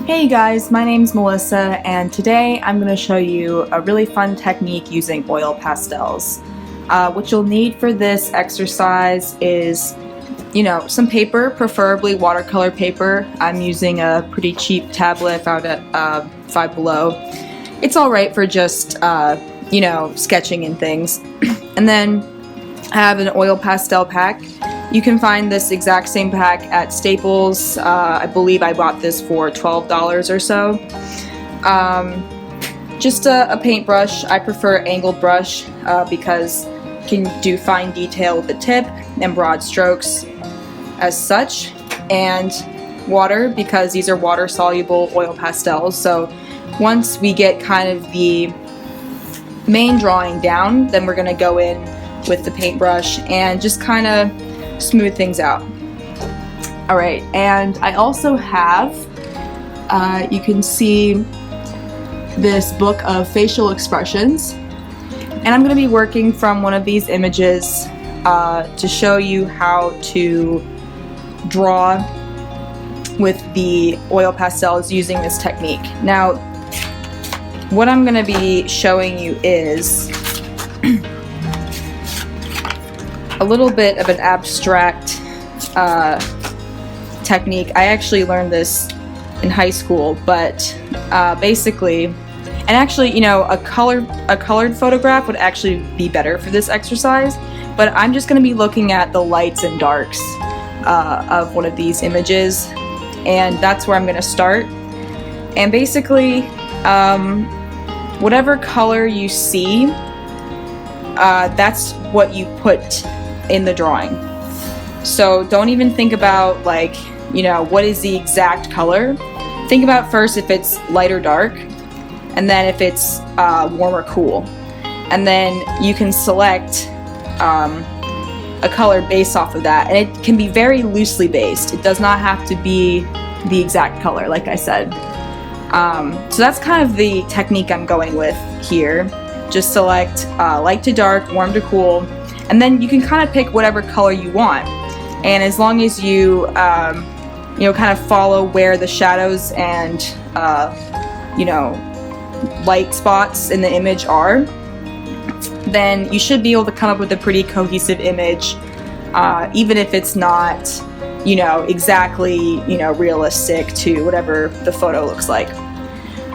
Hey guys, my name's Melissa, and today I'm going to show you a really fun technique using oil pastels. What you'll need for this exercise is, some paper, preferably watercolor paper. I'm using a pretty cheap tablet found at Five Below. It's alright for just, sketching and things. And then I have an oil pastel pack. You can find this exact same pack at Staples. I believe I bought this for $12 or so. Just a paintbrush. I prefer angled brush because you can do fine detail with the tip and broad strokes as such. And water, because these are water soluble oil pastels. So once we get kind of the main drawing down, then we're going to go in with the paintbrush and just kind of smooth things out. Alright, and I also have, you can see this book of facial expressions, and I'm going to be working from one of these images to show you how to draw with the oil pastels using this technique. Now, what I'm going to be showing you is a little bit of an abstract technique. I actually learned this in high school, but basically, and actually, a colored photograph would actually be better for this exercise, but I'm just going to be looking at the lights and darks of one of these images, and that's where I'm going to start. And basically, whatever color you see, that's what you put in the drawing. So don't even think about what is the exact color. Think about first if it's light or dark, and then if it's warm or cool. And then you can select a color based off of that. And it can be very loosely based. It does not have to be the exact color, like I said. So that's kind of the technique I'm going with here. Just select light to dark, warm to cool, and then you can kind of pick whatever color you want. And as long as you, kind of follow where the shadows and, light spots in the image are, then you should be able to come up with a pretty cohesive image, even if it's not, exactly, realistic to whatever the photo looks like.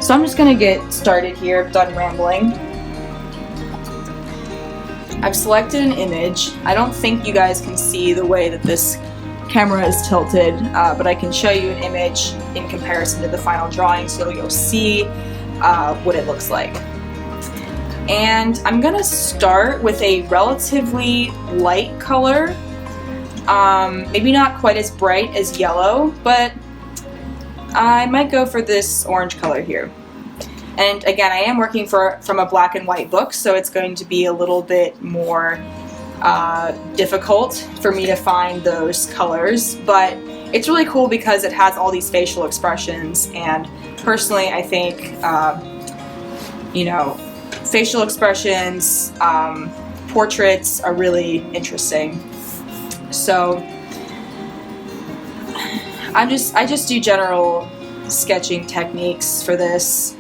So I'm just going to get started here. I've done rambling. I've selected an image. I don't think you guys can see the way that this camera is tilted, but I can show you an image in comparison to the final drawing so you'll see what it looks like. And I'm going to start with a relatively light color, maybe not quite as bright as yellow, but I might go for this orange color here. And again, I am working from a black and white book, so it's going to be a little bit more difficult for me to find those colors, but it's really cool because it has all these facial expressions, and personally I think, facial expressions, portraits are really interesting. So I just do general sketching techniques for this.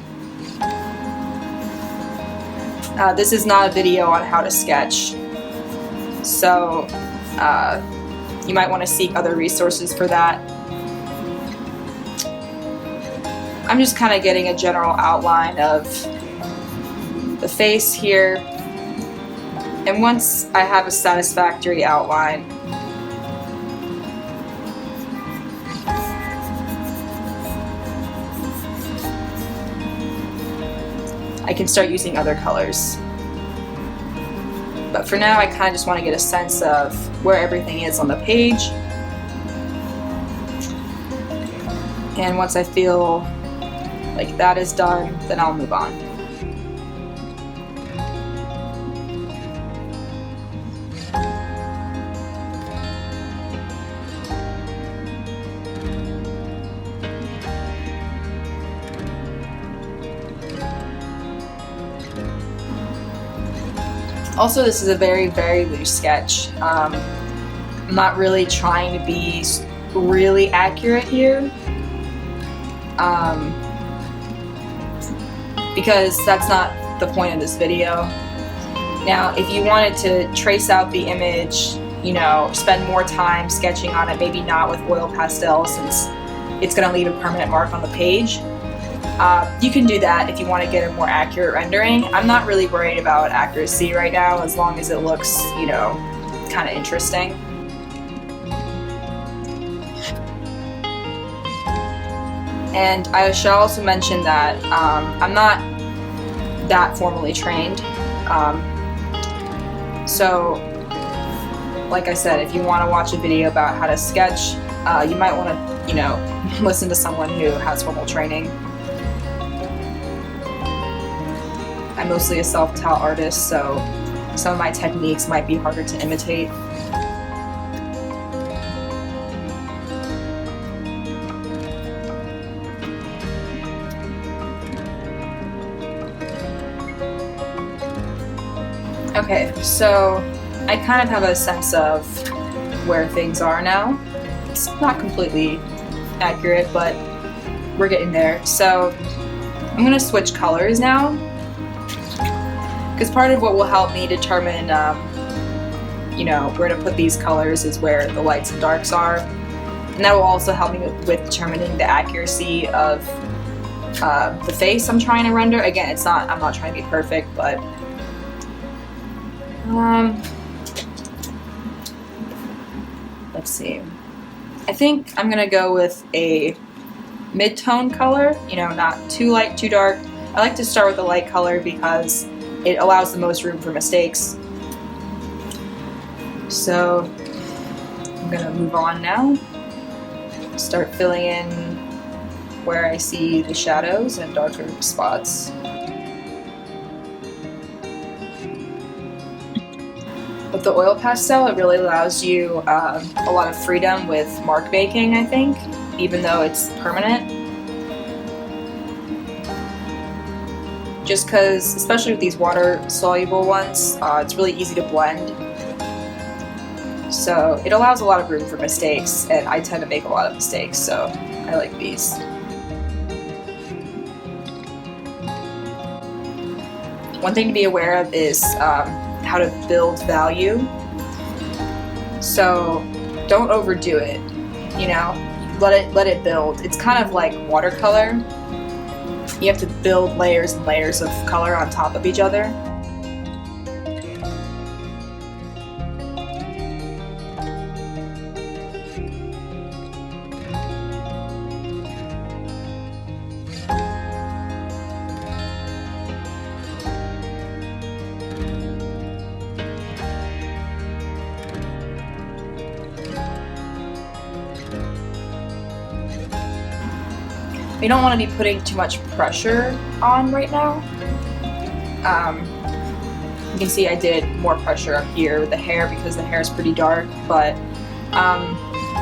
This is not a video on how to sketch, so you might want to seek other resources for that. I'm just kind of getting a general outline of the face here, and once I have a satisfactory outline, I can start using other colors. But for now, I kind of just want to get a sense of where everything is on the page. And once I feel like that is done, then I'll move on. Also, this is a very, very loose sketch. I'm not really trying to be really accurate here. because that's not the point of this video. Now, if you wanted to trace out the image, you know, spend more time sketching on it, maybe not with oil pastels since it's going to leave a permanent mark on the page. You can do that if you want to get a more accurate rendering. I'm not really worried about accuracy right now, as long as it looks, you know, kind of interesting. And I should also mention that I'm not that formally trained. So, like I said, if you want to watch a video about how to sketch, you might want to, you know, listen to someone who has formal training. I'm mostly a self-taught artist, so some of my techniques might be harder to imitate. Okay, so I kind of have a sense of where things are now. It's not completely accurate, but we're getting there. So I'm going to switch colors now, because part of what will help me determine, you know, where to put these colors is where the lights and darks are. And that will also help me with determining the accuracy of the face I'm trying to render. Again, I'm not trying to be perfect, but let's see. I think I'm gonna go with a mid-tone color, you know, not too light, too dark. I like to start with a light color because it allows the most room for mistakes. So I'm gonna move on now. Start filling in where I see the shadows and darker spots. With the oil pastel, it really allows you a lot of freedom with mark making, I think, even though it's permanent. Just because, especially with these water-soluble ones, it's really easy to blend. So it allows a lot of room for mistakes, and I tend to make a lot of mistakes, so I like these. One thing to be aware of is how to build value. So don't overdo it, you know, let it build. It's kind of like watercolor. You have to build layers and layers of color on top of each other. You don't want to be putting too much pressure on right now. You can see I did more pressure up here with the hair because the hair is pretty dark, but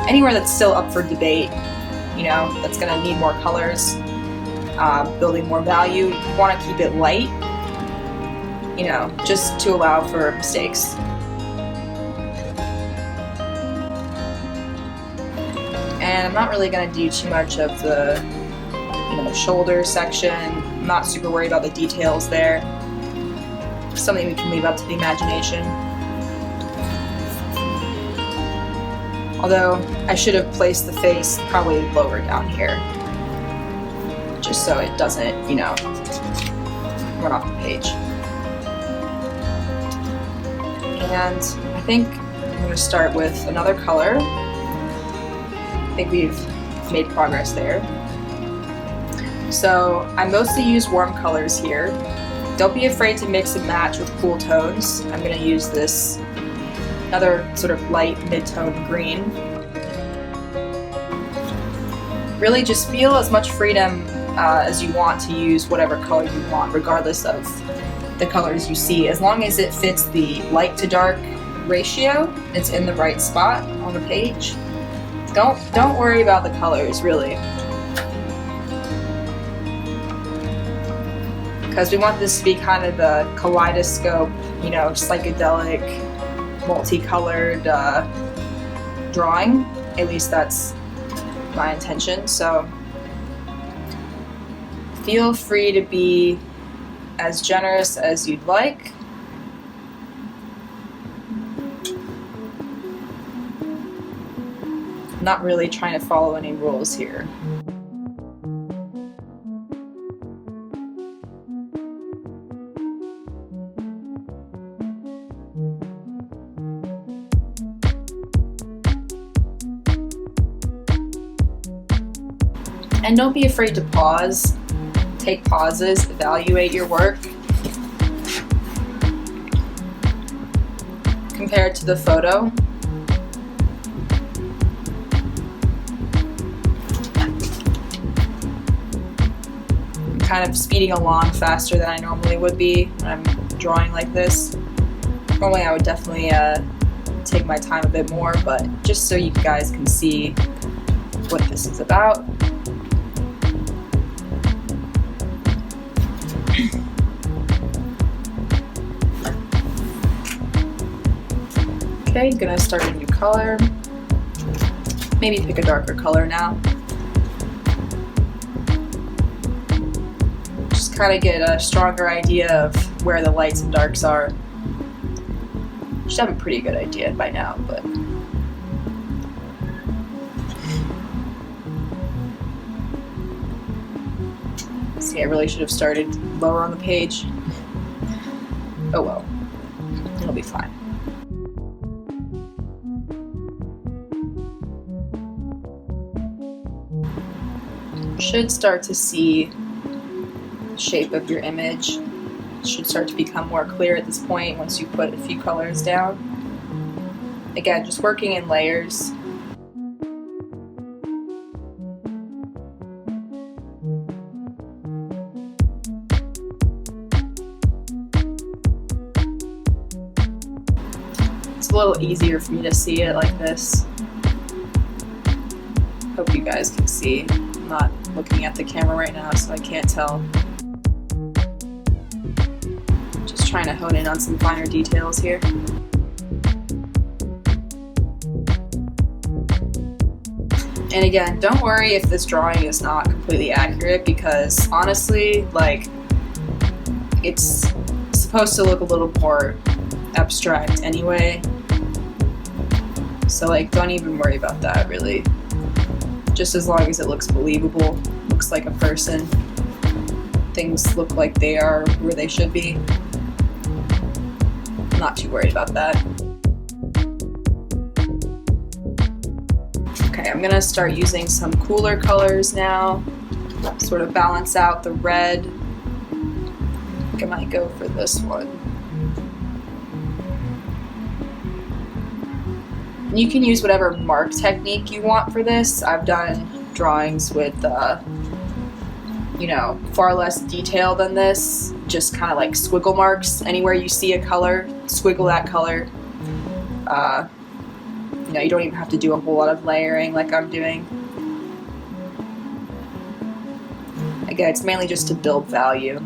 anywhere that's still up for debate, you know, that's going to need more colors, building more value, you want to keep it light, you know, just to allow for mistakes. And I'm not really going to do too much of the shoulder section. I'm not super worried about the details there. Something we can leave up to the imagination. Although I should have placed the face probably lower down here, just so it doesn't, you know, run off the page. And I think I'm going to start with another color. I think we've made progress there. So I mostly use warm colors here. Don't be afraid to mix and match with cool tones. I'm going to use this another sort of light mid-tone green. Really just feel as much freedom as you want to use whatever color you want, regardless of the colors you see. As long as it fits the light to dark ratio, it's in the right spot on the page. Don't worry about the colors, really. Because we want this to be kind of a kaleidoscope, you know, psychedelic, multicolored drawing. At least that's my intention. So Feel free to be as generous as you'd like. I'm not really trying to follow any rules here. And don't be afraid to pause. Take pauses, evaluate your work. Compare it to the photo. I'm kind of speeding along faster than I normally would be when I'm drawing like this. Normally I would definitely take my time a bit more, but just so you guys can see what this is about. Okay, gonna start a new color. Maybe pick a darker color now. Just kind of get a stronger idea of where the lights and darks are. Should have a pretty good idea by now, but see, I really should have started lower on the page. Oh well, it'll be fine. Should start to see the shape of your image. It should start to become more clear at this point once you put a few colors down. Again, just working in layers. It's a little easier for me to see it like this. Hope you guys can see. I'm not looking at the camera right now, so I can't tell. Just trying to hone in on some finer details here. And again, don't worry if this drawing is not completely accurate, because honestly, like, it's supposed to look a little more abstract anyway. So like, don't even worry about that really. Just as long as it looks believable, looks like a person, things look like they are where they should be. I'm not too worried about that. Okay, I'm gonna start using some cooler colors now, sort of balance out the red. I think I might go for this one. You can use whatever mark technique you want for this. I've done drawings with, you know, far less detail than this. Just kind of like squiggle marks. Anywhere you see a color, squiggle that color. You know, you don't even have to do a whole lot of layering like I'm doing. Again, it's mainly just to build value.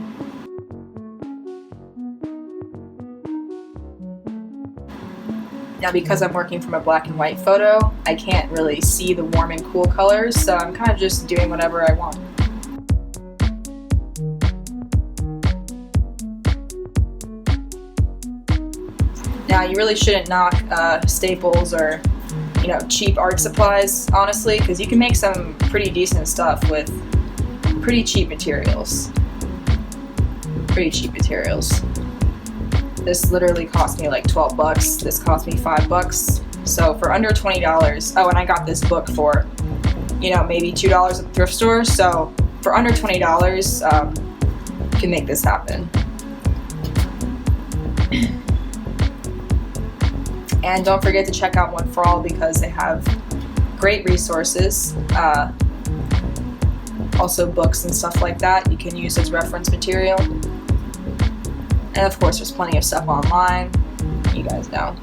Now, because I'm working from a black and white photo, I can't really see the warm and cool colors, so I'm kind of just doing whatever I want. Now, you really shouldn't knock staples or, you know, cheap art supplies, honestly, because you can make some pretty decent stuff with pretty cheap materials. This literally cost me like 12 bucks. This cost me $5. So for under $20, oh, and I got this book for, you know, maybe $2 at the thrift store. So for under $20, you can make this happen. And don't forget to check out One for All, because they have great resources. Also books and stuff like that you can use as reference material. And of course, there's plenty of stuff online. You guys know.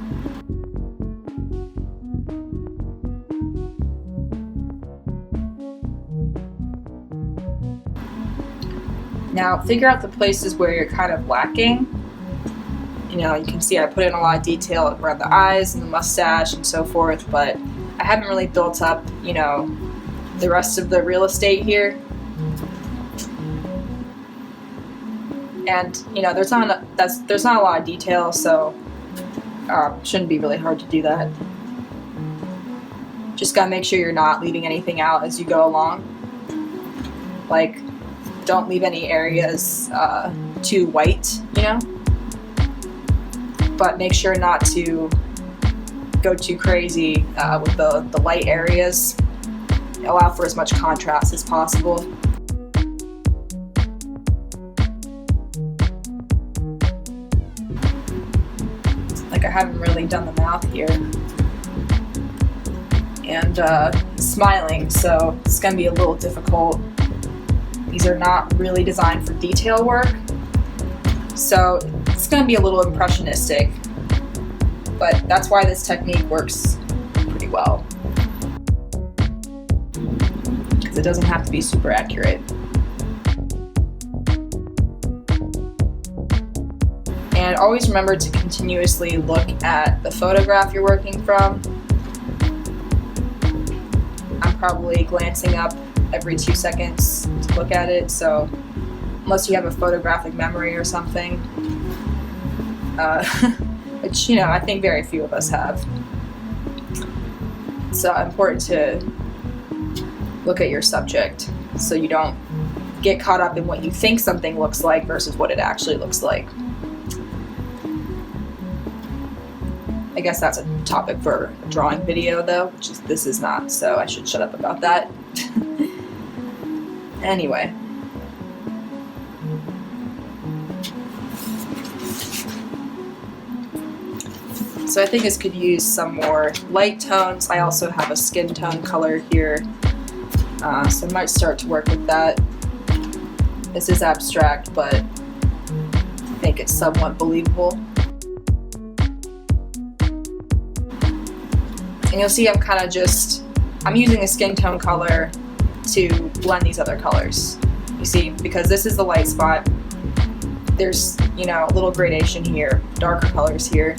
Now, figure out the places where you're kind of lacking. You know, you can see I put in a lot of detail around the eyes and the mustache and so forth, but I haven't really built up, you know, the rest of the real estate here. And you know, there's not a lot of detail, so shouldn't be really hard to do that. Just gotta make sure you're not leaving anything out as you go along. Like, don't leave any areas too white, you know? But make sure not to go too crazy with the light areas. Allow for as much contrast as possible. Like, I haven't really done the mouth here. And smiling, so it's gonna be a little difficult. These are not really designed for detail work, so it's gonna be a little impressionistic, but that's why this technique works pretty well, because it doesn't have to be super accurate. And always remember to continuously look at the photograph you're working from. I'm probably glancing up every 2 seconds to look at it, so unless you have a photographic memory or something, which, you know, I think very few of us have. It's important to look at your subject so you don't get caught up in what you think something looks like versus what it actually looks like. I guess that's a topic for a drawing video though, which this is not, so I should shut up about that. Anyway. So I think this could use some more light tones. I also have a skin tone color here, so I might start to work with that. This is abstract, but I think it's somewhat believable. And you'll see I'm using a skin tone color to blend these other colors. You see, because this is the light spot, there's, you know, a little gradation here, darker colors here.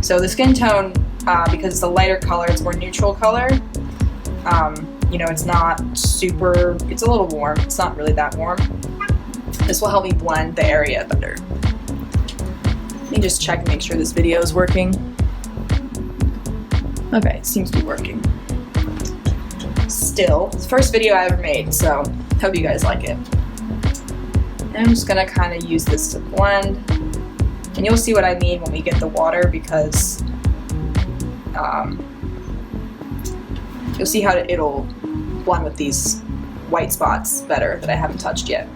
So the skin tone, because it's a lighter color, it's more neutral color. You know, it's not super, it's a little warm. It's not really that warm. This will help me blend the area better. Let me just check and make sure this video is working. Okay, it seems to be working. Still, it's the first video I ever made, so hope you guys like it. And I'm just gonna kind of use this to blend. And you'll see what I mean when we get the water, because you'll see how it'll blend with these white spots better that I haven't touched yet.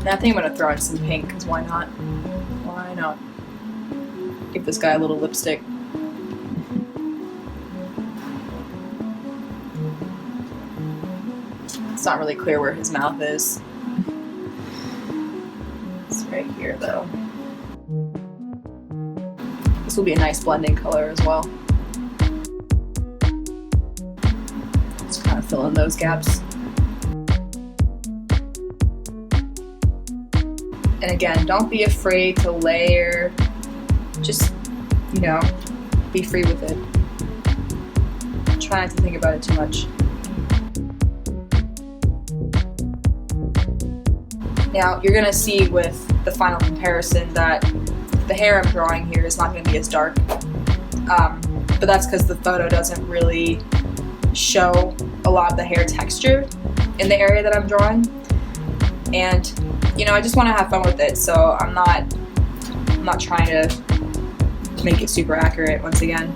And I think I'm gonna throw in some pink, because why not? Why not? Give this guy a little lipstick. It's not really clear where his mouth is. It's right here though. This will be a nice blending color as well. Just kind of fill in those gaps. And again, don't be afraid to layer. Just, you know, be free with it. Try not to think about it too much. Now, you're gonna see with the final comparison that the hair I'm drawing here is not gonna be as dark. But that's because the photo doesn't really show a lot of the hair texture in the area that I'm drawing. And, you know, I just wanna have fun with it, so I'm not trying to make it super accurate once again.